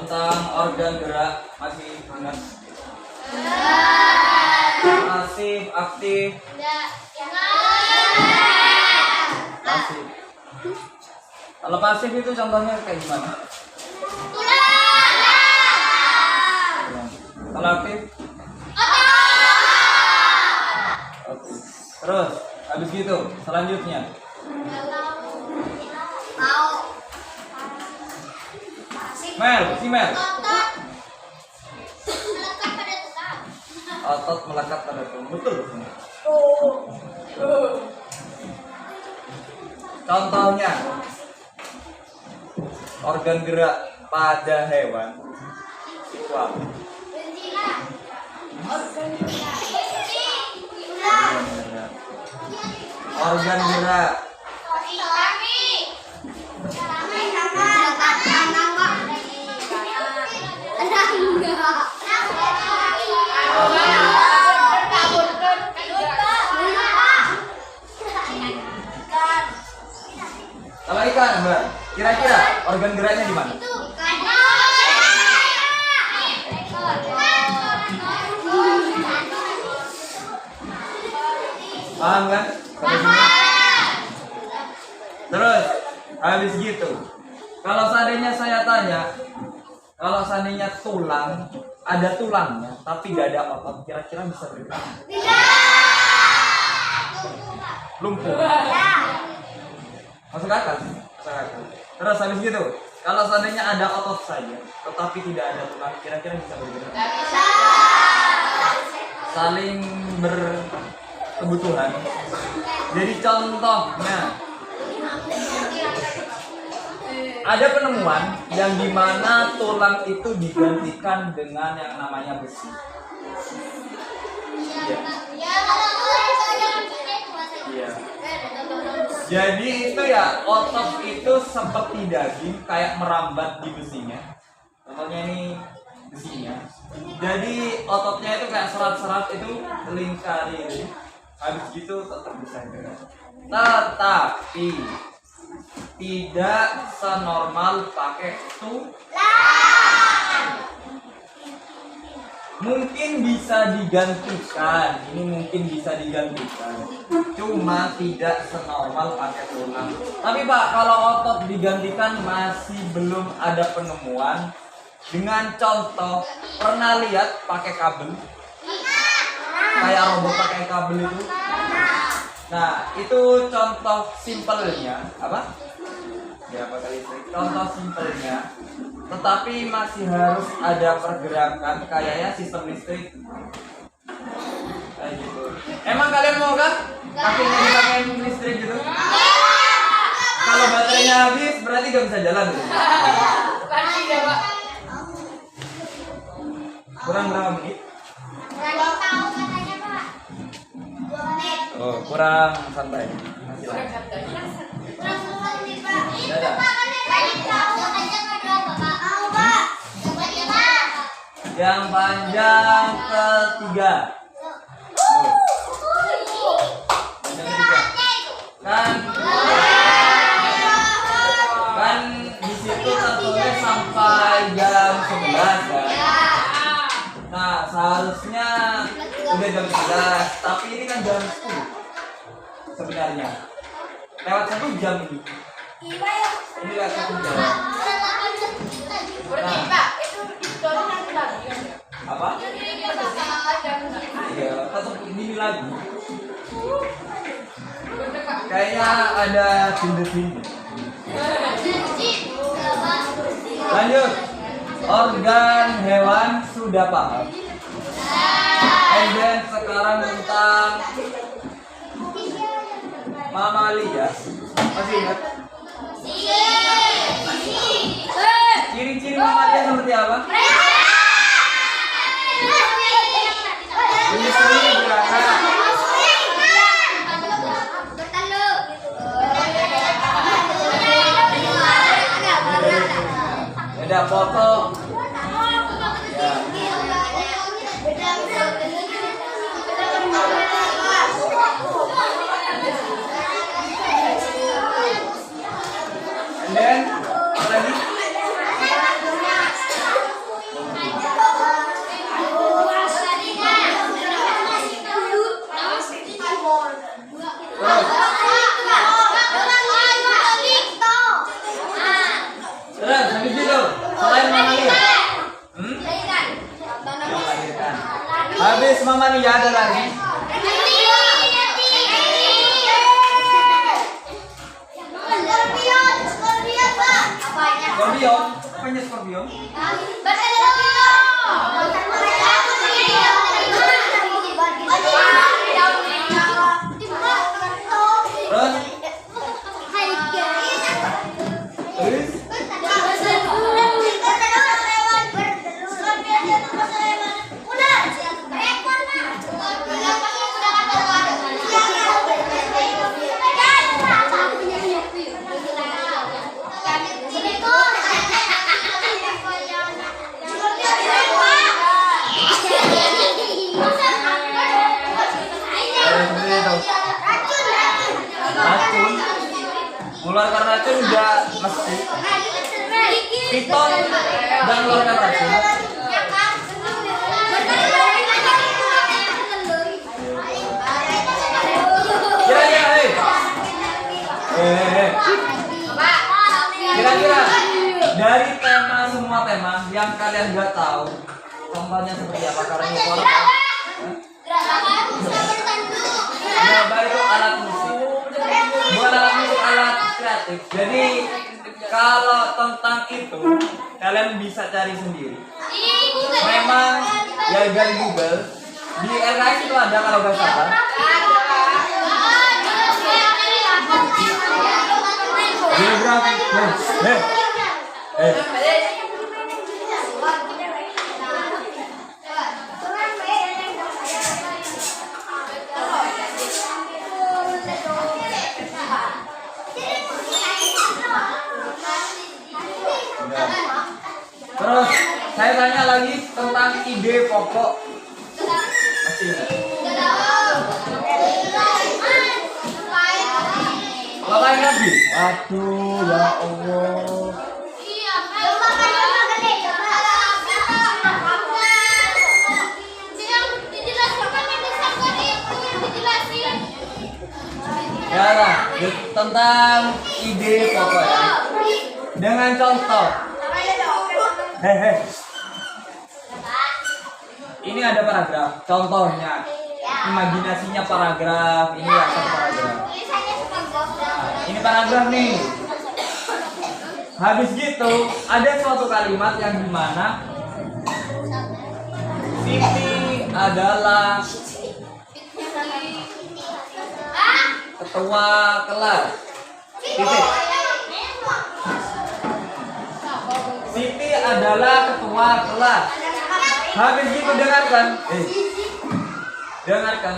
tentang organ gerak masih ingat? Pasif, aktif, pasif. Kalau pasif itu contohnya kayak gimana? Kalau aktif? Oke. Terus habis gitu selanjutnya Mel, si Mel. Otot melekat pada tulang. Betul. Contohnya organ gerak pada hewan itu apa? Organ gerak. Kalau ikan, Mbak, kira-kira organ geraknya di mana? Paham kan? Terus habis gitu, kalau seandainya saya tanya, kalau seandainya tulang, ada tulangnya tapi gak ada otot, kira-kira bisa bergerak? Lumpuh. Masuk akal? Masuk akal. Terus habis gitu, kalau seandainya ada otot saja tetapi tidak ada tulang, kira-kira bisa bergerak? Saling berkebutuhan. Jadi contohnya ada penemuan yang dimana tulang itu digantikan dengan yang namanya besi. Iya. Jadi itu ya, otot itu seperti daging kayak merambat di besinya. Contohnya ini besinya. Jadi ototnya itu kayak serat-serat itu lingkari ini. Habis gitu tetap bisa gerak. Tetapi tidak senormal pakai tulang. Mungkin bisa digantikan, ini mungkin bisa digantikan, cuma tidak senormal pakai tulang. Tapi Pak, kalau otot digantikan masih belum ada penemuan. Dengan contoh, pernah lihat pakai kabel? Kayak robot pakai kabel itu. Nah, itu contoh simpelnya, apa? Ya, pakai listrik. Contoh simpelnya. Tetapi masih harus ada pergerakan kayaknya sistem listrik. Kayak gitu. Emang kalian mau kan? Kakinya dipakai listrik gitu? Kalau baterainya habis berarti gak bisa jalan. Kurang berapa menit? Oh, kurang santai. Masih lagi. Dadah. Yang panjang ketiga. Kan di situ tertulis sampai jam 11 kan. Nah, seharusnya udah jam 11, tapi ini kan jam 10 sebenarnya. Lewat 1 jam ini. Ini lewat 1 jam. Nah, apa? Iya, tetap ini lagi. Kayaknya ada tindu-tindu. Lanjut. Organ hewan sudah paham. And then sekarang tentang mamalia. Masih ingat? Ciri-ciri mamalia seperti apa? Menyusui beranak. Ada foto. Ya. And then apa lagi? Habis Mama Nia ada lagi. Scorpion. Apanya Scorpion? Terus? Racun. Mengeluarkan racun enggak mesti. Piton dan mengeluarkan racun. Kira-kira dari semua tema yang kalian nggak tahu, contohnya seperti apa? Karnivora apa? Berapa itu alat musik? Bukan alat musik, alat kreatif. Jadi kalau tentang itu kalian bisa cari sendiri. Memang ya dari Google di LKS itu ada kalau nggak salah. Geografi. Terus saya tanya lagi tentang ide pokok. Masih ingat? Ngapain lagi? Aduh ya Allah. Ya lah, tentang ide pokok ya. Dengan contoh. Hehe. Ini ada paragraf. Contohnya, imajinasinya paragraf. Ini ya satu paragraf. Nah, ini paragraf nih. Habis gitu, ada suatu kalimat yang dimana Siti adalah ketua kelas. Titik. Siti adalah ketua kelas. Habis gitu dengarkan. Dengarkan.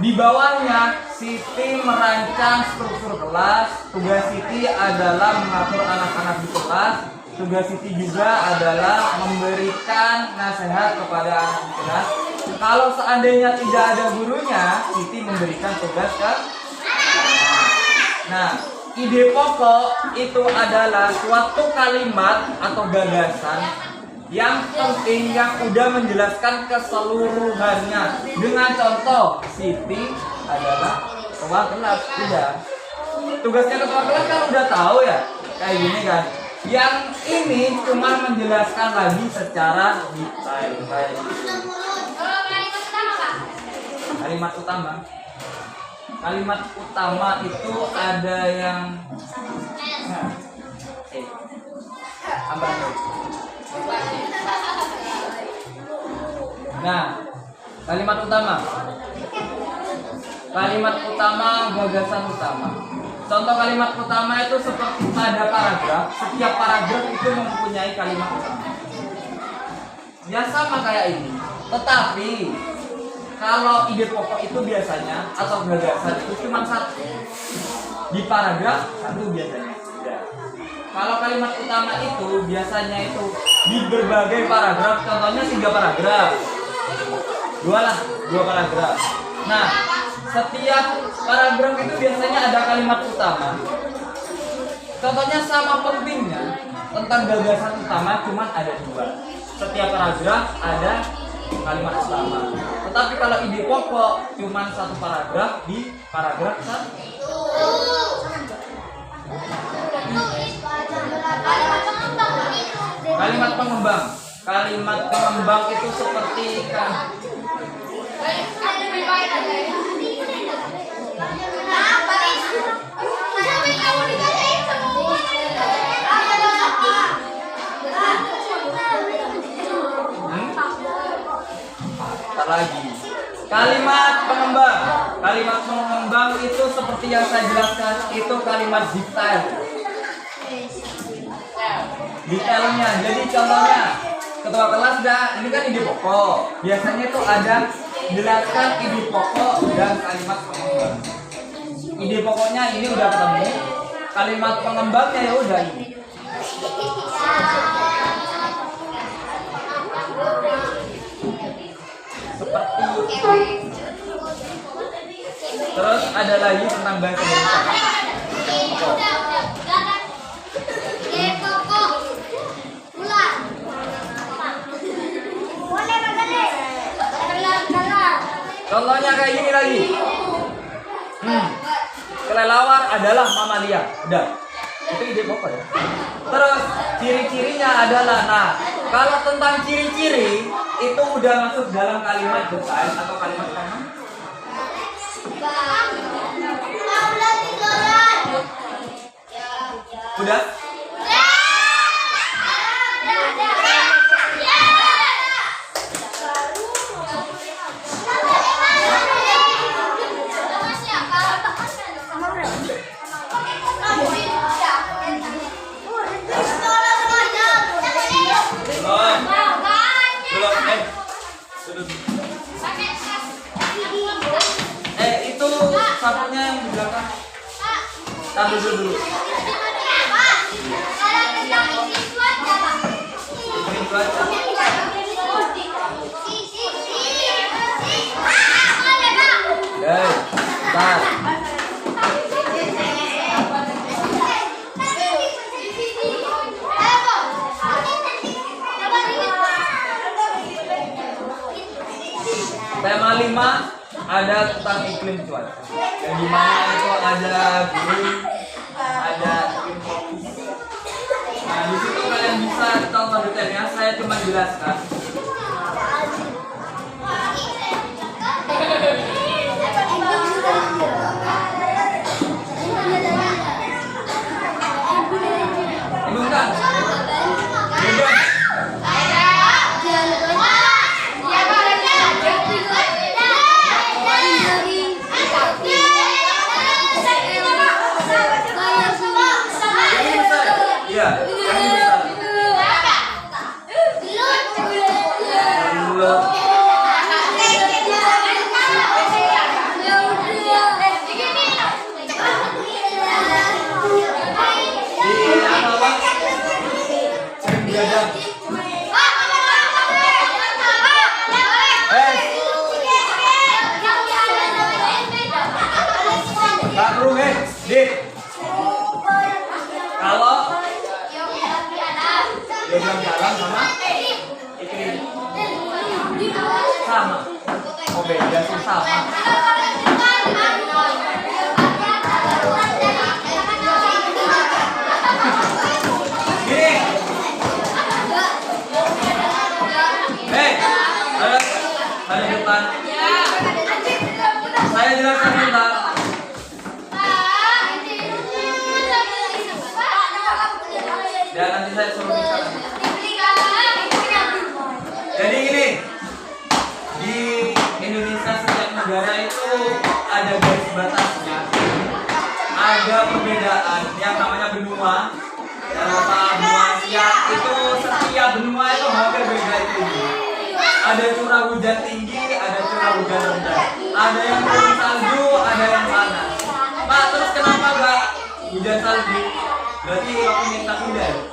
Di bawahnya Siti merancang struktur kelas. Tugas Siti adalah mengatur anak-anak di kelas. Tugas Siti juga adalah memberikan nasihat kepada anak di kelas. Kalau seandainya tidak ada gurunya, Siti memberikan tugas ke. Nah, ide pokok itu adalah suatu kalimat atau gagasan yang penting yang udah menjelaskan keseluruhannya. Dengan contoh, Siti adalah ketua kelas. Udah. Tugasnya ketua kelas kan udah tahu ya. Kayak gini kan. Yang ini cuma menjelaskan lagi secara detail kayak gitu. Kalimat utama. Kalimat utama itu ada yang Nah, kalimat utama. Kalimat utama, gagasan utama. Contoh kalimat utama itu seperti pada paragraf. Setiap paragraf itu mempunyai kalimat utama. Ya sama kayak ini. Tetapi kalau ide pokok itu biasanya atau gagasan itu cuma satu. Di paragraf satu biasanya. Ya. Kalau kalimat utama itu biasanya itu di berbagai paragraf. Contohnya 3 paragraf. 2 paragraf. Nah, setiap paragraf itu biasanya ada kalimat utama. Contohnya sama pentingnya tentang gagasan utama cuma ada 2. Setiap paragraf ada kalimat utama. Tetapi kalau ide pokok cuma 1 paragraf di paragraf 1. Kalimat pengembang. Kalimat pengembang itu seperti Lagi kalimat pengembang. Kalimat pengembang itu seperti yang saya jelaskan, itu kalimat detail. Detailnya, jadi contohnya ketua kelas ini kan ide pokok. Biasanya itu ada jelaskan ide pokok dan kalimat pengembang. Ide pokoknya ini udah ketemu, kalimat pengembangnya ya udah ini. Seperti terus ada lagi tentang bahasa Indonesia. Contohnya kayak gini lagi. Kelelawar adalah mamalia. Udah. Itu ide pokok ya. Terus ciri-cirinya adalah, nah kalau tentang ciri-ciri itu udah masuk dalam kalimat detail atau kalimat pengembang. Udah? Itu sapunya yang di belakang. Taruh dulu. Tema 5 ada tentang iklim cuaca. Yang dimana itu ada gunung, ada iklim tropis. Nah di situ kalian bisa contoh detailnya. Saya cuma jelaskan. Bukan. Kalau diagram jalan sama iklim sama, oh beda sih sama. Gini, ada depan. Saya jelaskan bentar. Dan nanti saya suruh bicara. Jadi gini, di Indonesia setiap negara itu ada garis batasnya, ada perbedaan yang namanya benua. Eropa, benua Asia itu setiap benua itu hampir beda itu. Ada curah hujan tinggi, ada curah hujan rendah. Ada yang turun salju, ada yang panas. Pak, terus kenapa nggak hujan salju? Berarti aku minta tidak.